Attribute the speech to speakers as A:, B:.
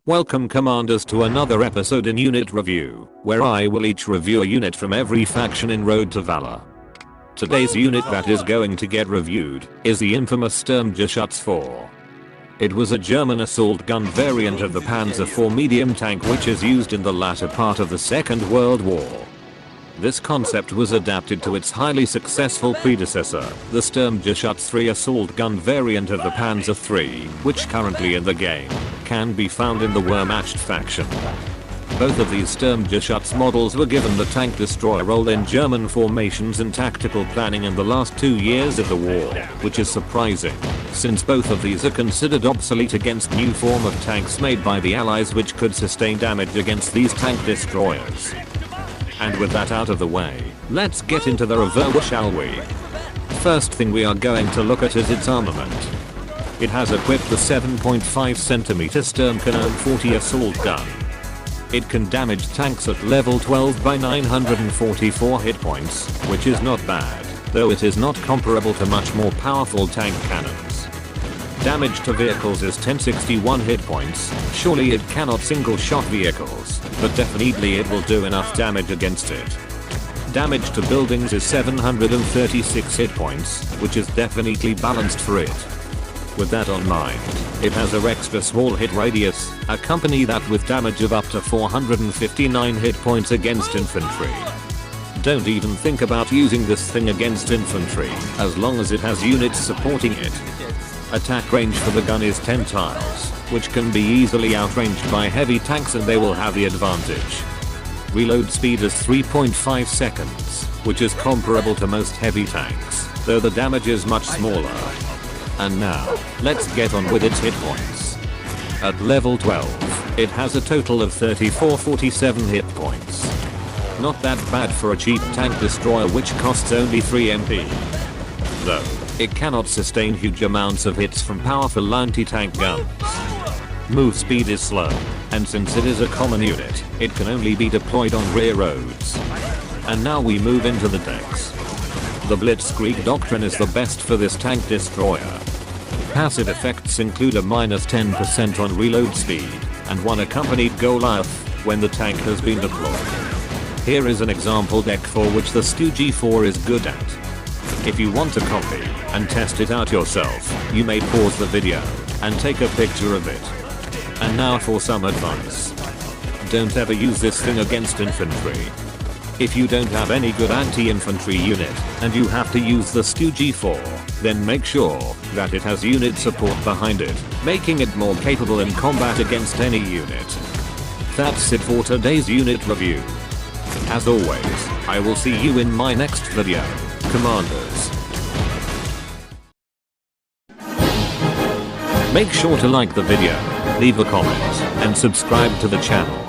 A: Welcome commanders to another episode in Unit Review, where I will each review a unit from every faction in Road to Valor. Today's unit that is going to get reviewed is the infamous Sturmgeschütz 4. It was a German assault gun variant of the Panzer IV medium tank which is used in the latter part of the Second World War. This concept was adapted to its highly successful predecessor, the Sturmgeschütz 3 assault gun variant of the Panzer III, which currently in the game can be found in the Wehrmacht faction. Both of these Sturmgeschütz models were given the tank destroyer role in German formations and tactical planning in the last 2 years of the war, which is surprising, since both of these are considered obsolete against new form of tanks made by the Allies which could sustain damage against these tank destroyers. And with that out of the way, let's get into the review, shall we? First thing we are going to look at is its armament. It has equipped the 7.5 cm Sturmkanone 40 assault gun. It can damage tanks at level 12 by 944 hit points, which is not bad, though it is not comparable to much more powerful tank cannons. Damage to vehicles is 1061 hit points. Surely it cannot single shot vehicles, but definitely it will do enough damage against it. Damage to buildings is 736 hit points, which is definitely balanced for it. With that on mind, it has a extra small hit radius, accompany that with damage of up to 459 hit points against infantry. Don't even think about using this thing against infantry, as long as it has units supporting it. Attack range for the gun is 10 tiles, which can be easily outranged by heavy tanks and they will have the advantage. Reload speed is 3.5 seconds, which is comparable to most heavy tanks, though the damage is much smaller. And now, let's get on with its hit points. At level 12, it has a total of 3447 hit points. Not that bad for a cheap tank destroyer which costs only 3 MP. Though, it cannot sustain huge amounts of hits from powerful anti-tank guns. Move speed is slow, and since it is a common unit, it can only be deployed on rear roads. And now we move into the decks. The Blitzkrieg doctrine is the best for this tank destroyer. Passive effects include a -10% on reload speed, and one accompanied Goliath when the tank has been deployed. Here is an example deck for which the Stug 4 is good at. If you want a copy and test it out yourself, you may pause the video and take a picture of it. And now for some advice. Don't ever use this thing against infantry. If you don't have any good anti-infantry unit and you have to use the Stug 4, then make sure that it has unit support behind it, making it more capable in combat against any unit. That's it for today's unit review. As always, I will see you in my next video, commanders. Make sure to like the video, leave a comment, and subscribe to the channel.